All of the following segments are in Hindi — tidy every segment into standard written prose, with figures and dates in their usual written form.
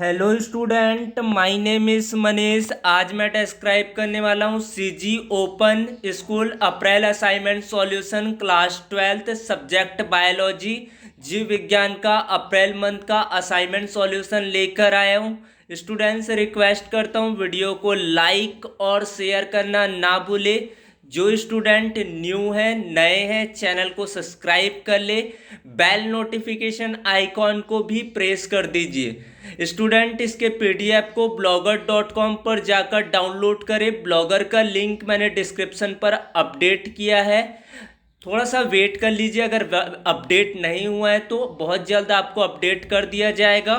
Hello student, my name is Manish. आज मैं डिस्क्राइब करने वाला हूँ CG open school April assignment solution class 12th subject biology जीव विज्ञान का अप्रैल मंथ का असाइनमेंट सॉल्यूशन लेकर आया हूँ। स्टूडेंट्स से रिक्वेस्ट करता हूँ वीडियो को लाइक और शेयर करना ना भूले। जो स्टूडेंट न्यू है, नए हैं, चैनल को सब्सक्राइब कर ले, बेल नोटिफिकेशन आइकॉन को भी प्रेस कर दीजिए। स्टूडेंट इसके पीडीएफ को blogger.com पर जाकर डाउनलोड करें। ब्लॉगर का लिंक मैंने डिस्क्रिप्शन पर अपडेट किया है, थोड़ा सा वेट कर लीजिए। अगर अपडेट नहीं हुआ है तो बहुत जल्द आपको अपडेट कर दिया जाएगा।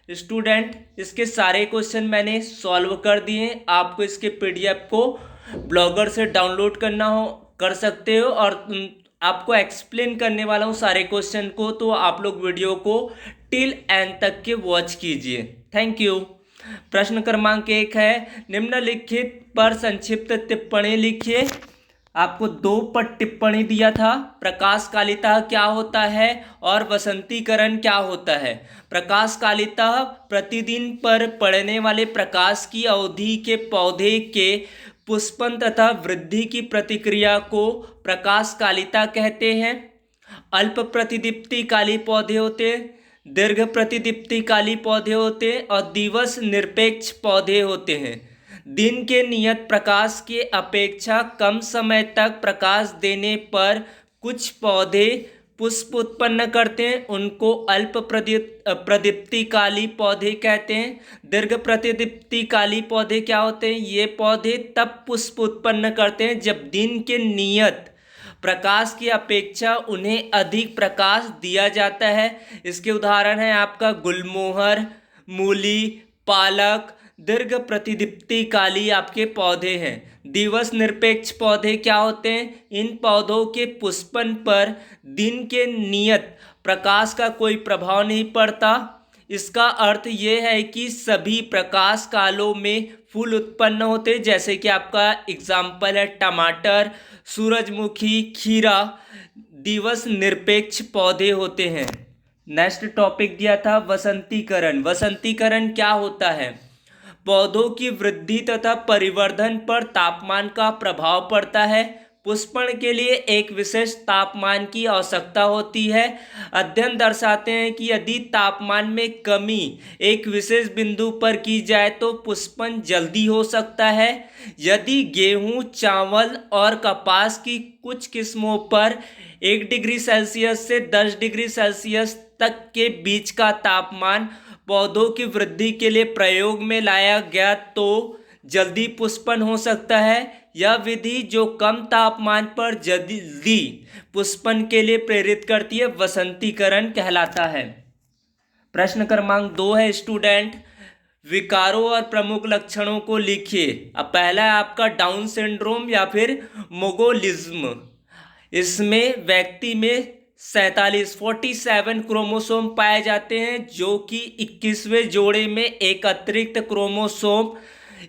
स्टूडेंट इसके सारे क्वेश्चन मैंने सॉल्व कर दिए। आपको इसके पीडीएफ को ब्लॉगर से डाउनलोड करना हो कर सकते हो, और आपको एक्सप्लेन करने वाला हूँ सारे क्वेश्चन को, तो आप लोग वीडियो को टिल एंड तक के वॉच कीजिए। Thank you. प्रश्न क्रमांक 1 है, निम्नलिखित पर संक्षिप्त टिप्पणी लिखिए। आपको 2 पर टिप्पणी दिया था। प्रकाश कालिता क्या होता है और वसंतीकरण क्या होता है। प्रकाश कालिता प्रतिदिन पर पड़ने वाले प्रकाश की अवधि के पौधे के पुष्पन तथा वृद्धि की प्रतिक्रिया को प्रकाश कालिता कहते हैं। अल्प प्रतिदीप्ति काली पौधे होते हैं, दीर्घ प्रतिदीप्ति काली पौधे होते हैं और दिवस निरपेक्ष पौधे होते हैं। दिन के नियत प्रकाश के अपेक्षा कम समय तक प्रकाश देने पर कुछ पौधे पुष्प उत्पन्न करते हैं, उनको अल्प प्रदीप्ति काली पौधे कहते हैं। दीर्घ प्रतिदीप्ति काली पौधे क्या होते हैं? ये पौधे तब पुष्प उत्पन्न करते हैं जब दिन के नियत प्रकाश की अपेक्षा उन्हें अधिक प्रकाश दिया जाता है। इसके उदाहरण है आपका गुलमोहर, मूली, पालक। दीर्घ प्रतिदीप्ति काली आपके पौधे हैं। दिवस निरपेक्ष पौधे क्या होते हैं? इन पौधों के पुष्पन पर दिन के नियत प्रकाश का कोई प्रभाव नहीं पड़ता। इसका अर्थ ये है कि सभी प्रकाश कालों में फूल उत्पन्न होते, जैसे कि आपका एग्जाम्पल है टमाटर, सूरजमुखी, खीरा। दिवस निरपेक्ष पौधे होते हैं। नेक्स्ट टॉपिक दिया था वसंतीकरण। वसंतीकरण क्या होता है? पौधों की वृद्धि तथा परिवर्धन पर तापमान का प्रभाव पड़ता है। पुष्पन के लिए एक विशेष तापमान की आवश्यकता होती है। अध्ययन दर्शाते हैं कि यदि तापमान में कमी एक विशेष बिंदु पर की जाए तो पुष्पन जल्दी हो सकता है। यदि गेहूं, चावल और कपास की कुछ किस्मों पर 1 डिग्री सेल्सियस से 10 डिग्री सेल्सियस तक के बीच का तापमान पौधों की वृद्धि के लिए प्रयोग में लाया गया तो जल्दी पुष्पन हो सकता है। यह विधि जो कम तापमान पर जल्दी पुष्पन के लिए प्रेरित करती है वसंतीकरण कहलाता है। प्रश्न क्रमांक 2 है स्टूडेंट, विकारों और प्रमुख लक्षणों को लिखिए। अब पहला है आपका डाउन सिंड्रोम या फिर मोगोलिज्म। इसमें व्यक्ति में 47 क्रोमोसोम पाए जाते हैं, जो कि 21वें जोड़े में एक अतिरिक्त क्रोमोसोम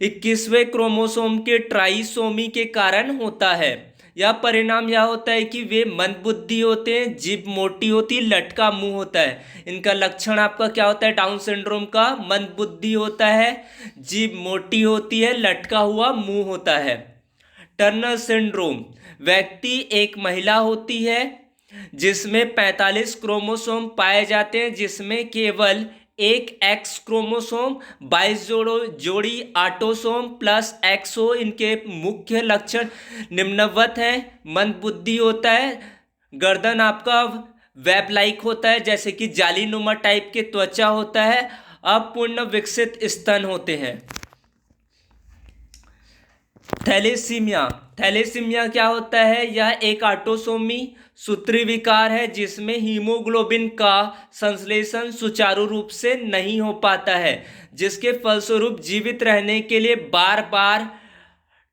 21वें क्रोमोसोम के ट्राइसोमी के कारण होता है। यह परिणाम यह होता है कि वे मंदबुद्धि होते हैं, जीभ मोटी होती है, लटका मुंह होता है। इनका लक्षण आपका क्या होता है? डाउन सिंड्रोम का मंदबुद्धि होता है, जीभ मोटी होती है, लटका हुआ मुंह होता है। टर्नर सिंड्रोम, व्यक्ति एक महिला होती है जिसमें 45 क्रोमोसोम पाए जाते हैं, जिसमें केवल एक एक्स क्रोमोसोम, 22 जोड़ी ऑटोसोम प्लस एक्स हो। इनके मुख्य लक्षण निम्नवत हैं। मंदबुद्धि होता है, गर्दन आपका वेब लाइक होता है, जैसे कि जालीनुमा टाइप के त्वचा होता है, अपूर्ण विकसित स्तन होते हैं। थैलेसीमिया, थैलेसीमिया क्या होता है? यह एक ऑटोसोमी सूत्री विकार है जिसमें हीमोग्लोबिन का संश्लेषण सुचारू रूप से नहीं हो पाता है, जिसके फलस्वरूप जीवित रहने के लिए बार बार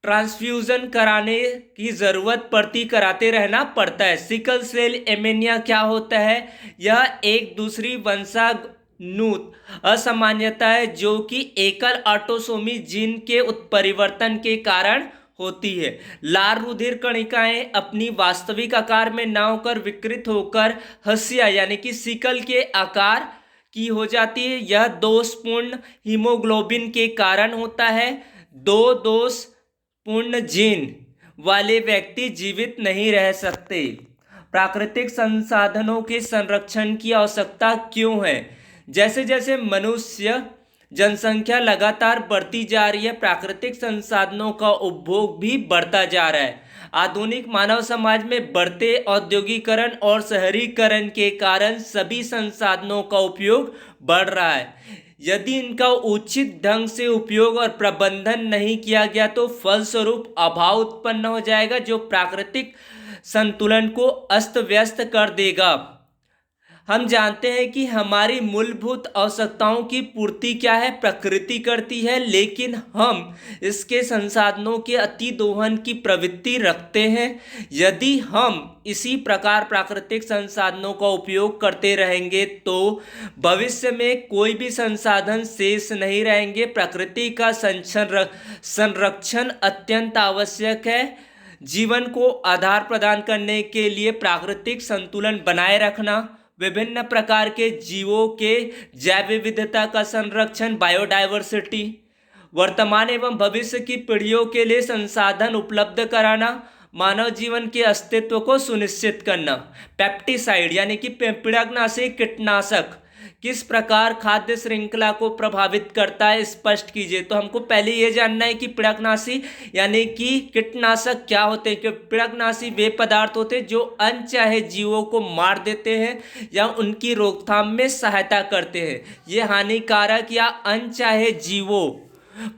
ट्रांसफ्यूजन कराने की जरूरत पड़ती, कराते रहना पड़ता है। सिकल सेल एनीमिया क्या होता है? यह एक दूसरी वंशानुगत असामान्यता है जो कि एकल ऑटोसोमी जीन के उत्परिवर्तन के कारण होती है। लाल रुधिर कणिकाएं अपनी वास्तविक आकार में न होकर विकृत होकर हंसिया यानी कि सिकल के आकार की हो जाती है। यह दोषपूर्ण हीमोग्लोबिन के कारण होता है। दो दोषपूर्ण जीन वाले व्यक्ति जीवित नहीं रह सकते। प्राकृतिक संसाधनों के संरक्षण की आवश्यकता क्यों है? जैसे जैसे मनुष्य जनसंख्या लगातार बढ़ती जा रही है, प्राकृतिक संसाधनों का उपभोग भी बढ़ता जा रहा है। आधुनिक मानव समाज में बढ़ते औद्योगिकरण और शहरीकरण के कारण सभी संसाधनों का उपयोग बढ़ रहा है। यदि इनका उचित ढंग से उपयोग और प्रबंधन नहीं किया गया तो फलस्वरूप अभाव उत्पन्न हो जाएगा, जो प्राकृतिक संतुलन को अस्त व्यस्त कर देगा। हम जानते हैं कि हमारी मूलभूत आवश्यकताओं की पूर्ति क्या है? प्रकृति करती है, लेकिन हम इसके संसाधनों के अति दोहन की प्रवृत्ति रखते हैं। यदि हम इसी प्रकार प्राकृतिक संसाधनों का उपयोग करते रहेंगे तो भविष्य में कोई भी संसाधन शेष नहीं रहेंगे। प्रकृति का संरक्षण अत्यंत आवश्यक है। जीवन को आधार प्रदान करने के लिए प्राकृतिक संतुलन बनाए रखना, विभिन्न प्रकार के जीवों के जैव विविधता का संरक्षण, बायोडायवर्सिटी, वर्तमान एवं भविष्य की पीढ़ियों के लिए संसाधन उपलब्ध कराना, मानव जीवन के अस्तित्व को सुनिश्चित करना। पेप्टिसाइड यानी कि पीड़कनाशी कीटनाशक किस प्रकार खाद्य श्रृंखला को प्रभावित करता है, स्पष्ट कीजिए। तो हमको पहले ये जानना है कि पीड़कनाशी यानी कि कीटनाशक क्या होते हैं। कि पीड़कनाशी वे पदार्थ होते हैं जो अनचाहे जीवों को मार देते हैं या उनकी रोकथाम में सहायता करते हैं। ये हानिकारक या अनचाहे जीवों,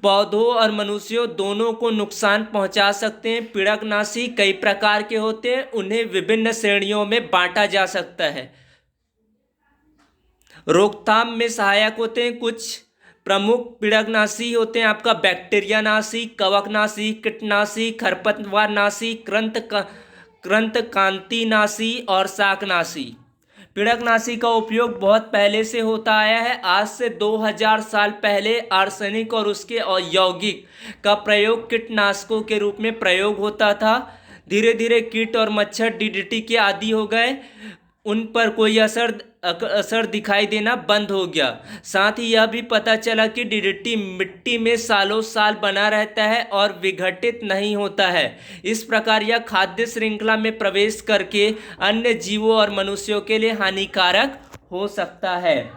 पौधों और मनुष्यों दोनों को नुकसान पहुंचा सकते हैं। पीड़कनाशी कई प्रकार के होते हैं, उन्हें विभिन्न श्रेणियों में बांटा जा सकता है। रोकथाम में सहायक होते हैं। कुछ प्रमुख पीड़कनाशी होते हैं आपका बैक्टीरिया नाशी, कवकनाशी, कीटनाशी, खरपतवारनाशी, कृंतकांतिनाशी और शाकनाशी। पीड़कनाशी का उपयोग बहुत पहले से होता आया है। आज से 2000 साल पहले आर्सेनिक और उसके यौगिक का प्रयोग कीटनाशकों के रूप में प्रयोग होता था। धीरे धीरे कीट और मच्छर डीडीटी के आदी हो गए, उन पर कोई असर दिखाई देना बंद हो गया। साथ ही यह भी पता चला कि डीडीटी मिट्टी में सालों साल बना रहता है और विघटित नहीं होता है। इस प्रकार यह खाद्य श्रृंखला में प्रवेश करके अन्य जीवों और मनुष्यों के लिए हानिकारक हो सकता है।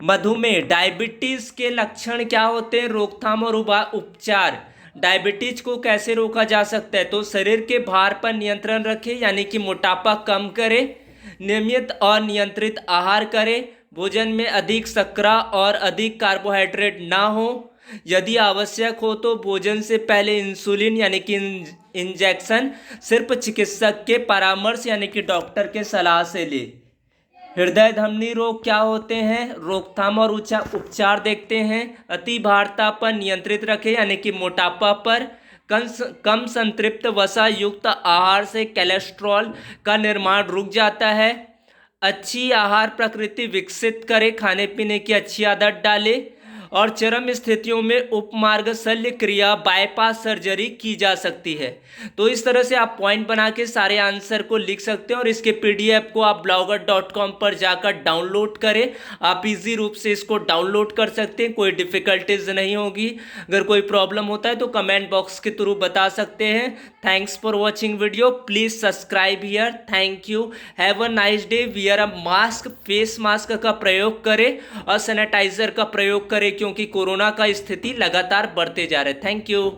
मधुमेह, डायबिटीज के लक्षण क्या होते हैं? रोकथाम और उपचार। डायबिटीज को कैसे रोका जा सकता है? तो शरीर के भार पर नियंत्रण रखें, यानी कि मोटापा कम करें। नियमित और नियंत्रित आहार करें। भोजन में अधिक शर्करा और अधिक कार्बोहाइड्रेट ना हो। यदि आवश्यक हो तो भोजन से पहले इंसुलिन यानी कि इंजेक्शन सिर्फ चिकित्सक के परामर्श यानी कि डॉक्टर के सलाह से ले। हृदय धमनी रोग क्या होते हैं? रोकथाम और उपचार देखते हैं। अति भारता पर नियंत्रित रखें, यानी कि मोटापा पर। कम संतृप्त वसा युक्त आहार से कोलेस्ट्रॉल का निर्माण रुक जाता है। अच्छी आहार प्रकृति विकसित करे, खाने पीने की अच्छी आदत डाले और चरम स्थितियों में उपमार्ग शल्य क्रिया बाईपास सर्जरी की जा सकती है। तो इस तरह से आप पॉइंट बना के सारे आंसर को लिख सकते हैं और इसके पीडीएफ को आप blogger.com पर जाकर डाउनलोड करें। आप इजी रूप से इसको डाउनलोड कर सकते हैं, कोई डिफिकल्टीज नहीं होगी। अगर कोई प्रॉब्लम होता है तो कमेंट बॉक्स के थ्रू बता सकते हैं। Thanks for watching video, please subscribe here. Thank you, have a nice day. Wear a mask, face mask का प्रयोग करें और सैनिटाइजर का प्रयोग करें, क्योंकि कोरोना का स्थिति लगातार बढ़ते जा रहे। Thank you.